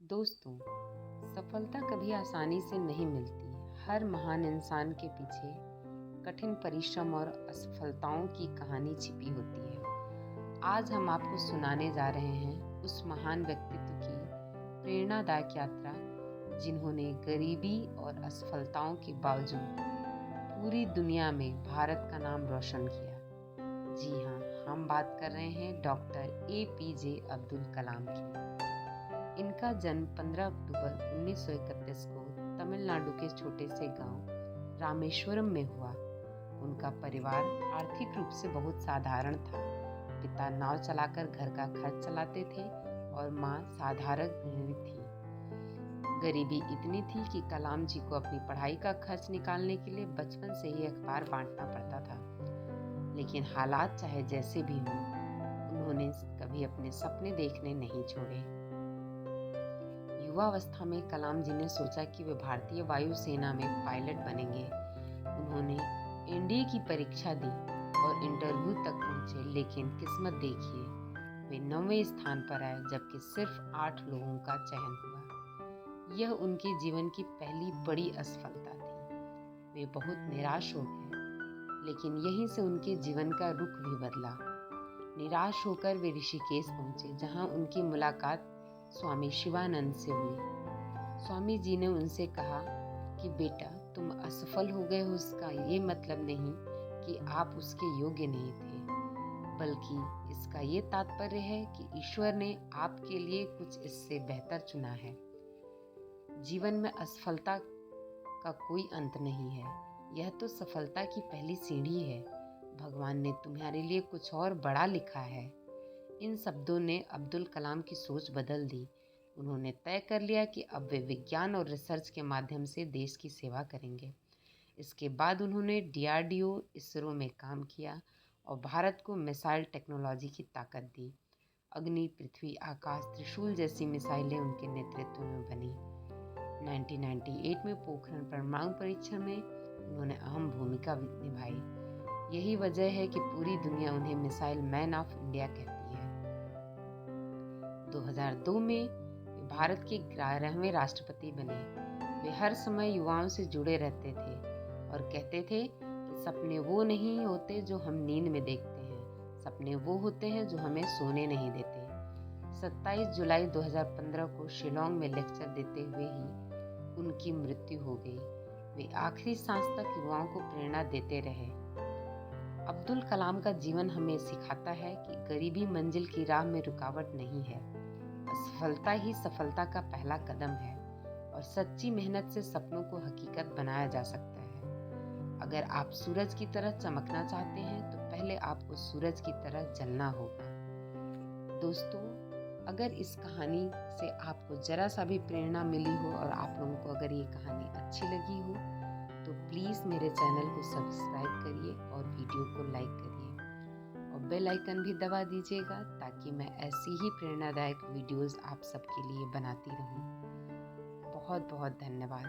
दोस्तों, सफलता कभी आसानी से नहीं मिलती। हर महान इंसान के पीछे कठिन परिश्रम और असफलताओं की कहानी छिपी होती है। आज हम आपको सुनाने जा रहे हैं उस महान व्यक्तित्व की प्रेरणादायक यात्रा जिन्होंने गरीबी और असफलताओं के बावजूद पूरी दुनिया में भारत का नाम रोशन किया। जी हाँ, हम बात कर रहे हैं डॉक्टर APJ अब्दुल कलाम की। इनका जन्म 15 अक्टूबर 1931 को तमिलनाडु के छोटे से गांव रामेश्वरम में हुआ। उनका परिवार आर्थिक रूप से बहुत साधारण था। पिता नाव चलाकर घर का खर्च चलाते थे और माँ साधारण गृहिणी थी। गरीबी इतनी थी कि कलाम जी को अपनी पढ़ाई का खर्च निकालने के लिए बचपन से ही अखबार बांटना पड़ता था। लेकिन हालात चाहे जैसे भी हों, उन्होंने कभी अपने सपने देखने नहीं छोड़े। युवावस्था में कलाम जी ने सोचा कि वे भारतीय वायुसेना में पायलट बनेंगे। उन्होंने एनडीए की परीक्षा दी और इंटरव्यू तक पहुंचे, लेकिन किस्मत देखिए, वे 9वें स्थान पर आए, जबकि सिर्फ 8 लोगों का चयन हुआ। यह उनके जीवन की पहली बड़ी असफलता थी। वे बहुत निराश हो गए, लेकिन यहीं से उनके जीवन का रुख भी बदला। निराश होकर वे ऋषिकेश पहुंचे, जहां उनकी मुलाकात स्वामी शिवानंद से हुई। स्वामी जी ने उनसे कहा कि बेटा, तुम असफल हो गए हो, इसका ये मतलब नहीं कि आप उसके योग्य नहीं थे, बल्कि इसका ये तात्पर्य है कि ईश्वर ने आपके लिए कुछ इससे बेहतर चुना है। जीवन में असफलता का कोई अंत नहीं है, यह तो सफलता की पहली सीढ़ी है। भगवान ने तुम्हारे लिए कुछ और बड़ा लिखा है। इन शब्दों ने अब्दुल कलाम की सोच बदल दी। उन्होंने तय कर लिया कि अब वे विज्ञान और रिसर्च के माध्यम से देश की सेवा करेंगे। इसके बाद उन्होंने DRDO, इसरो में काम किया और भारत को मिसाइल टेक्नोलॉजी की ताकत दी। अग्नि, पृथ्वी, आकाश, त्रिशूल जैसी मिसाइलें उनके नेतृत्व में बनी। 1998 में पोखरण परमाणु परीक्षण में उन्होंने अहम भूमिका निभाई। यही वजह है कि पूरी दुनिया उन्हें मिसाइल मैन ऑफ इंडिया कहती है। 2002 में वे भारत के 11वें राष्ट्रपति बने। वे हर समय युवाओं से जुड़े रहते थे और कहते थे कि सपने वो नहीं होते जो हम नींद में देखते हैं, सपने वो होते हैं जो हमें सोने नहीं देते। 27 जुलाई 2015 को शिलोंग में लेक्चर देते हुए ही उनकी मृत्यु हो गई। वे आखिरी सांस तक युवाओं को प्रेरणा देते रहे। अब्दुल कलाम का जीवन हमें सिखाता है कि गरीबी मंजिल की राह में रुकावट नहीं है, असफलता ही सफलता का पहला कदम है और सच्ची मेहनत से सपनों को हकीकत बनाया जा सकता है। अगर आप सूरज की तरह चमकना चाहते हैं तो पहले आपको सूरज की तरह जलना होगा। दोस्तों, अगर इस कहानी से आपको जरा सा भी प्रेरणा मिली हो और आप लोगों को अगर ये कहानी अच्छी लगी हो तो प्लीज़ मेरे चैनल को सब्सक्राइब करिए और वीडियो को लाइक करिए और बेल आइकन भी दबा दीजिएगा, ताकि मैं ऐसी ही प्रेरणादायक वीडियोस आप सबके लिए बनाती रहूं। बहुत बहुत धन्यवाद।